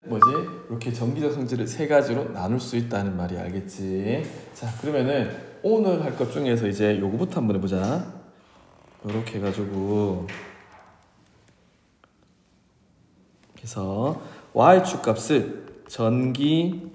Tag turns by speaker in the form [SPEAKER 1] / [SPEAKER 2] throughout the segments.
[SPEAKER 1] 뭐지? 이렇게 전기적 성질을 세 가지로 나눌 수 있다는 말이 알겠지? 자, 그러면은 오늘 할 것 중에서 이제 요거부터 한번 해보자. 요렇게 해가지고 그래서 y축 값을 전기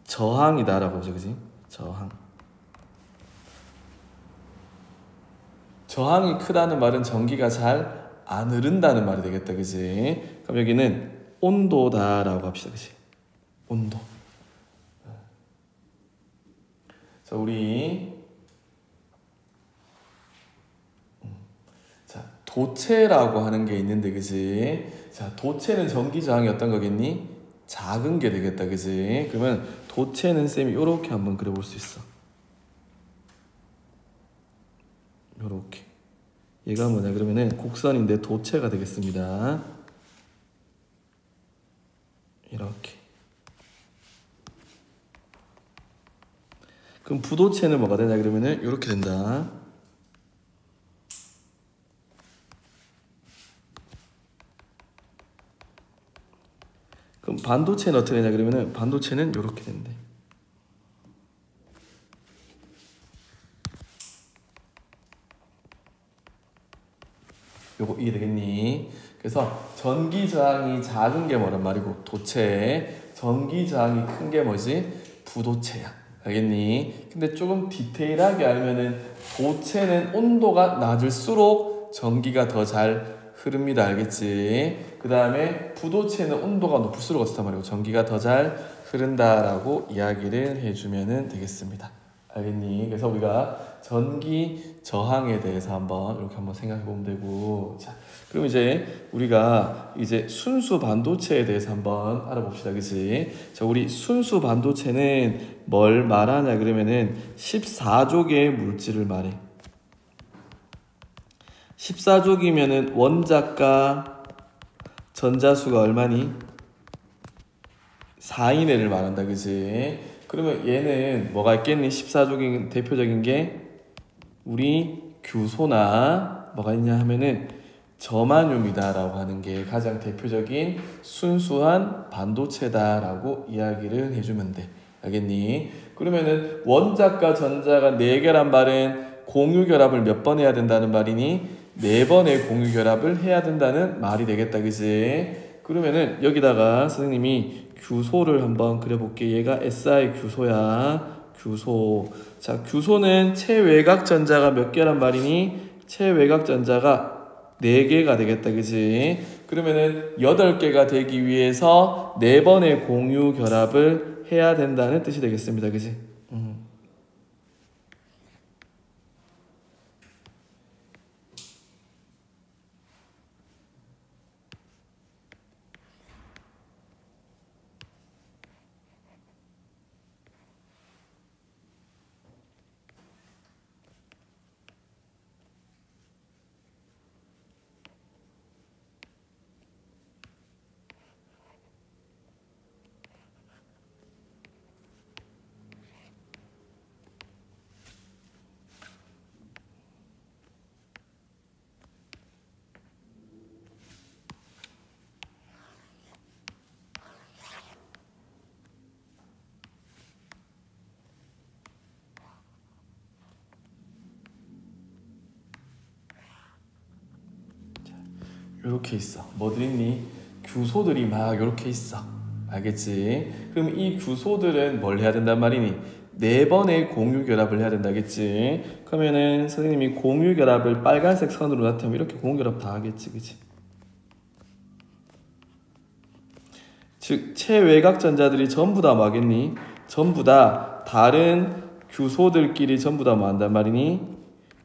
[SPEAKER 1] 저항이다라고 하죠, 그지? 저항이 크다는 말은 전기가 잘 안 흐른다는 말이 되겠다, 그지? 그럼 여기는 온도다라고 합시다, 그지? 온도. 자, 우리 자, 도체라고 하는 게 있는데, 그지? 자, 도체는 전기 저항이 어떤 거겠니? 작은 게 되겠다, 그지? 그러면 도체는 쌤이 요렇게 한번 그려볼 수 있어. 요렇게. 얘가 뭐냐 그러면은 곡선인데 도체가 되겠습니다. 이렇게. 그럼 부도체는 뭐가 되냐 그러면은 이렇게 된다. 그럼 반도체는 어떻게 되냐 그러면은 반도체는 이렇게 된대. 요거 이해되겠니? 그래서 전기 저항이 작은 게 뭐란 말이고 도체, 전기 저항이 큰 게 뭐지? 부도체야. 알겠니? 근데 조금 디테일하게 알면은 도체는 온도가 낮을수록 전기가 더 잘 흐릅니다. 알겠지? 그 다음에 부도체는 온도가 높을수록 어떻단 말이고 전기가 더 잘 흐른다라고 이야기를 해주면 되겠습니다. 알겠니? 그래서 우리가 전기 저항에 대해서 이렇게 한번 생각해 보면 되고, 자, 그럼 이제 우리가 이제 순수 반도체에 대해서 한번 알아봅시다, 그치? 자, 우리 순수 반도체는 뭘 말하냐 그러면은 14족의 물질을 말해. 14족이면은 원자과 전자수가 얼마니? 4이내를 말한다, 그치? 그러면 얘는 뭐가 있겠니? 14족인 대표적인 게 우리 규소나 뭐가 있냐 하면은 저마뇽이다라고 하는 게 가장 대표적인 순수한 반도체다라고 이야기를 해주면 돼. 알겠니? 그러면은 원자과 전자가 4개란 말은 공유결합을 몇 번 해야 된다는 말이니? 4번의 공유결합을 해야 된다는 말이 되겠다, 그치? 그러면은 여기다가 선생님이 규소를 한번 그려볼게. 얘가 SI 규소야. 규소. 자, 규소는 체외곽 전자가 몇 개란 말이니? 체외곽 전자가 4개가 되겠다, 그지? 그러면은 8개가 되기 위해서 4번의 공유 결합을 해야 된다는 뜻이 되겠습니다, 그지? 요렇게 있어. 뭐들 있니? 규소들이 막 요렇게 있어. 알겠지? 그럼 이 규소들은 뭘 해야 된단 말이니? 4번의 공유 결합을 해야 된다겠지? 그러면은 선생님이 공유 결합을 빨간색 선으로 나타내면 이렇게 공유 결합 다 하겠지, 그치? 즉 체외곽 전자들이 전부 다 뭐겠니? 전부 다 다른 규소들끼리 전부 다 뭐 한단 말이니?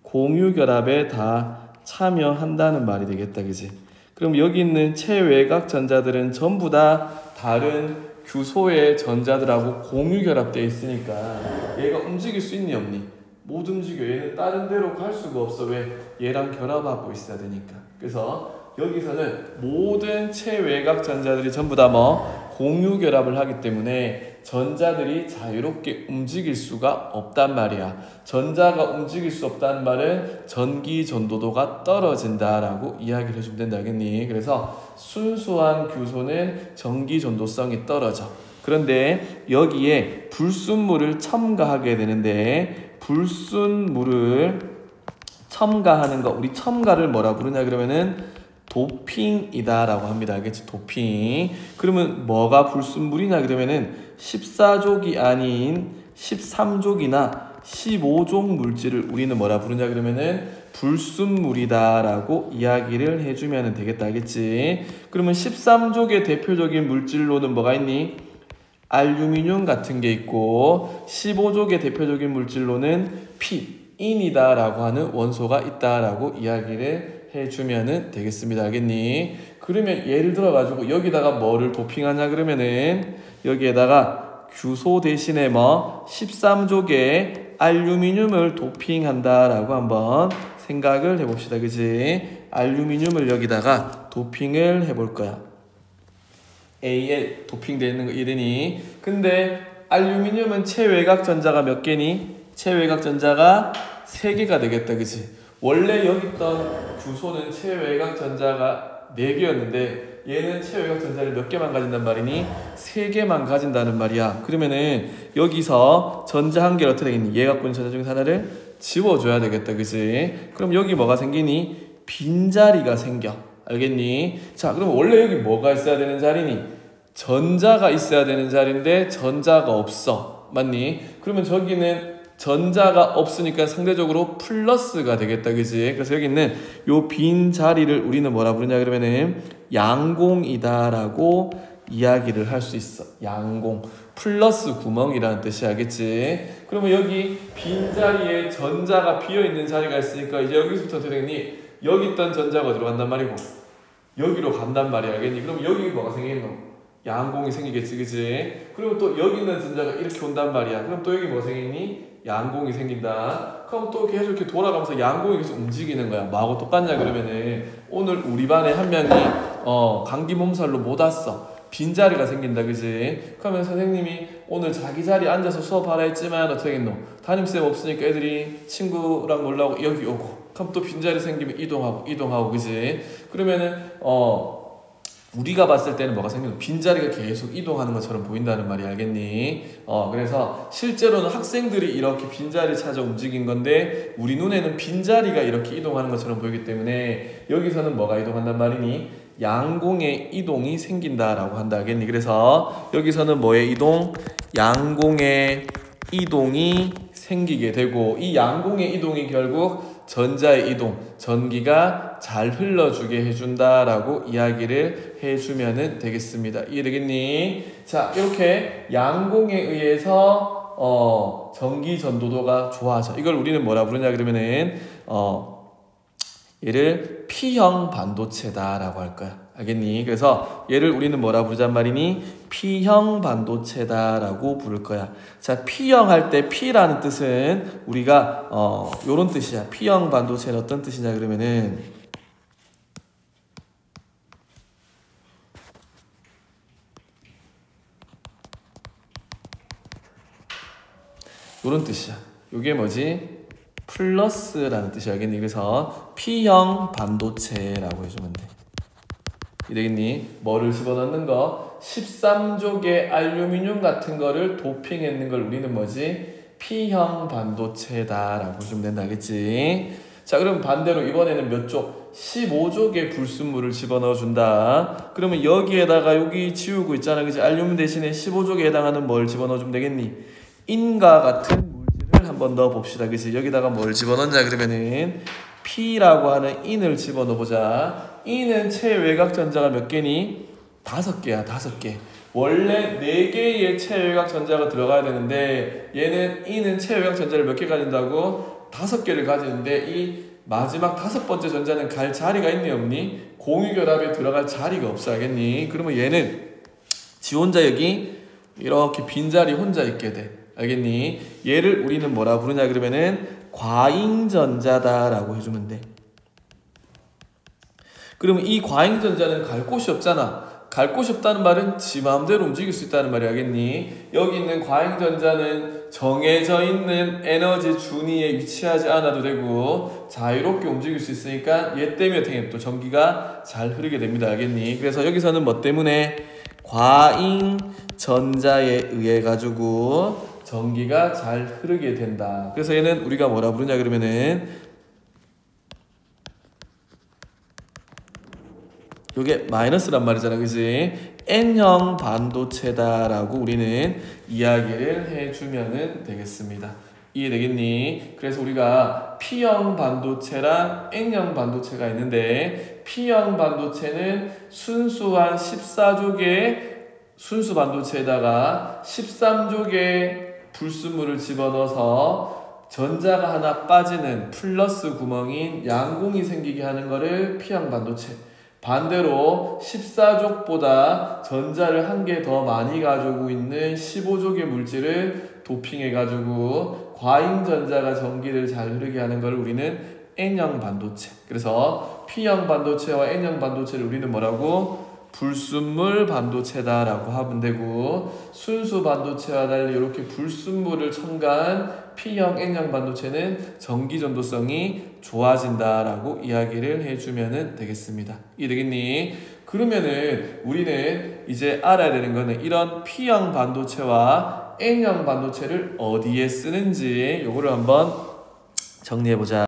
[SPEAKER 1] 공유 결합에 다 참여한다는 말이 되겠다, 그지? 그럼 여기 있는 체외곽 전자들은 전부 다 다른 규소의 전자들하고 공유 결합되어 있으니까 얘가 움직일 수 있니 없니? 못 움직여. 얘는 다른 데로 갈 수가 없어. 왜? 얘랑 결합하고 있어야 되니까. 그래서 여기서는 모든 체외곽 전자들이 전부 다 뭐 공유 결합을 하기 때문에 전자들이 자유롭게 움직일 수가 없단 말이야. 전자가 움직일 수 없다는 말은 전기 전도도가 떨어진다라고 이야기를 해주면 된다, 알겠니? 그래서 순수한 규소는 전기 전도성이 떨어져. 그런데 여기에 불순물을 첨가하게 되는데, 불순물을 첨가하는 거, 우리 첨가를 뭐라 부르냐 그러면은 도핑이다 라고 합니다. 알겠지? 도핑. 그러면 뭐가 불순물이냐 그러면은 14족이 아닌 13족이나 15족 물질을 우리는 뭐라 부르냐 그러면은 불순물이다 라고 이야기를 해주면 되겠다, 알겠지? 그러면 13족의 대표적인 물질로는 뭐가 있니? 알루미늄 같은 게 있고, 15족의 대표적인 물질로는 인이다 라고 하는 원소가 있다 라고 이야기를 해주면 되겠습니다, 알겠니? 그러면 예를 들어 가지고 여기다가 뭐를 도핑하냐 그러면은 여기에다가 규소 대신에 13족의 알루미늄을 도핑한다 라고 한번 생각을 해봅시다, 그지? 알루미늄을 여기다가 도핑을 해볼 거야. A에 도핑되어 있는 거 이르니. 근데 알루미늄은 체외곽 전자가 몇 개니? 체외곽 전자가 3개가 되겠다, 그치? 원래 여기 있던 규소는 체외곽 전자가 4개였는데 얘는 체외곽 전자를 몇 개만 가진단 말이니? 3개만 가진다는 말이야. 그러면은 여기서 전자 한 개를 어떻게 되겠니? 얘 갖고 있는 전자 중에 하나를 지워줘야 되겠다, 그치? 그럼 여기 뭐가 생기니? 빈자리가 생겨. 알겠니? 자, 그럼 원래 여기 뭐가 있어야 되는 자리니? 전자가 있어야 되는 자리인데 전자가 없어. 맞니? 그러면 저기는 전자가 없으니까 상대적으로 플러스가 되겠다, 그지? 그래서 여기 있는 요 빈 자리를 우리는 뭐라 부르냐 그러면은 양공이다 라고 이야기를 할 수 있어. 양공. 플러스 구멍이라는 뜻이 알겠지? 그러면 여기 빈 자리에 전자가 비어있는 자리가 있으니까 이제 여기서부터 어떻게 되겠니? 여기 있던 전자가 어디로 간단 말이고 여기로 간단 말이야, 알겠니? 그럼 여기 뭐가 생기노? 양공이 생기겠지, 그치? 그리고 또 여기 있는 전자가 이렇게 온단 말이야. 그럼 또 여기 뭐 생기니? 양공이 생긴다. 그럼 또 계속 이렇게 돌아가면서 양공이 계속 움직이는 거야. 뭐하고 똑같냐 그러면은 오늘 우리 반에 한 명이 감기 몸살로 못 왔어. 빈자리가 생긴다, 그지? 그러면 선생님이 오늘 자기 자리에 앉아서 수업하라 했지만 어떻게 했노? 담임쌤 없으니까 애들이 친구랑 놀라고 여기 오고, 그럼 또 빈자리 생기면 이동하고, 그지? 그러면은 우리가 봤을 때는 뭐가 생기노? 빈자리가 계속 이동하는 것처럼 보인다는 말이, 알겠니? 그래서 실제로는 학생들이 이렇게 빈자리 찾아 움직인 건데 우리 눈에는 빈자리가 이렇게 이동하는 것처럼 보이기 때문에 여기서는 뭐가 이동한단 말이니? 양공의 이동이 생긴다라고 한다, 알겠니? 그래서 여기서는 뭐의 이동? 양공의 이동이 생기게 되고, 이 양공의 이동이 결국 전자의 이동, 전기가 잘 흘러주게 해준다라고 이야기를 해주면 되겠습니다. 이해되겠니? 자, 이렇게 양공에 의해서 전기 전도도가 좋아져. 이걸 우리는 뭐라 부르냐 그러면은 얘를 P형 반도체다라고 할 거야. 알겠니? 그래서 얘를 우리는 뭐라 부르잔 말이니? P형 반도체다라고 부를 거야. 자, P형 할 때 P라는 뜻은 우리가 요런 뜻이야. P형 반도체는 어떤 뜻이냐 그러면은 요런 뜻이야. 요게 뭐지? 플러스라는 뜻이, 알겠니? 그래서 P형 반도체라고 해주면 돼. 이되겠니? 뭐를 집어넣는 거? 13족의 알루미늄 같은 거를 도핑했는 걸 우리는 뭐지? P형 반도체다라고 해주면 된다, 알겠지? 자, 그럼 반대로 이번에는 몇 족? 15족의 불순물을 집어넣어준다. 그러면 여기에다가 여기 지우고 있잖아, 그치? 알루미늄 대신에 15족에 해당하는 뭘 집어넣어주면 되겠니? 인과 같은 물질을 한번 넣어봅시다, 그치? 여기다가 뭘 집어넣냐 그러면은 P라고 하는 인을 집어넣어보자. 인은 체외곽 전자가 몇 개니? 5개야, 5개. 원래 4개의 체외곽 전자가 들어가야 되는데 얘는 인은 체외곽 전자를 몇 개 가진다고? 5개를 가지는데 이 마지막 5번째 전자는 갈 자리가 있니 없니? 공유결합에 들어갈 자리가 없어, 알겠니? 그러면 얘는 지 혼자 여기 이렇게 빈자리 혼자 있게 돼, 알겠니? 얘를 우리는 뭐라 부르냐 그러면은 과잉전자다라고 해주면 돼. 그러면 이 과잉전자는 갈 곳이 없잖아. 갈 곳이 없다는 말은 지 마음대로 움직일 수 있다는 말이 알겠니? 여기 있는 과잉전자는 정해져 있는 에너지 준위에 위치하지 않아도 되고 자유롭게 움직일 수 있으니까 얘 때문에 어떻게 또 전기가 잘 흐르게 됩니다. 알겠니? 그래서 여기서는 뭐 때문에 과잉전자에 의해 가지고 전기가 잘 흐르게 된다. 그래서 얘는 우리가 뭐라 부르냐 그러면은 요게 마이너스란 말이잖아, 그지? N형 반도체다라고 우리는 이야기를 해주면은 되겠습니다. 이해되겠니? 그래서 우리가 P형 반도체랑 N형 반도체가 있는데 P형 반도체는 순수한 14족의 순수 반도체에다가 13족의 불순물을 집어넣어서 전자가 하나 빠지는 플러스 구멍인 양공이 생기게 하는 거를 P형 반도체. 반대로 14족보다 전자를 한 개 더 많이 가지고 있는 15족의 물질을 도핑해가지고 과잉전자가 전기를 잘 흐르게 하는 걸 우리는 N형 반도체. 그래서 P형 반도체와 N형 반도체를 우리는 뭐라고? 불순물 반도체다라고 하면 되고 순수 반도체와 달리 이렇게 불순물을 첨가한 P형, N형 반도체는 전기 전도성이 좋아진다라고 이야기를 해주면 되겠습니다. 이해되겠니? 그러면은 우리는 이제 알아야 되는 거는 이런 P형 반도체와 N형 반도체를 어디에 쓰는지 요거를 한번 정리해보자.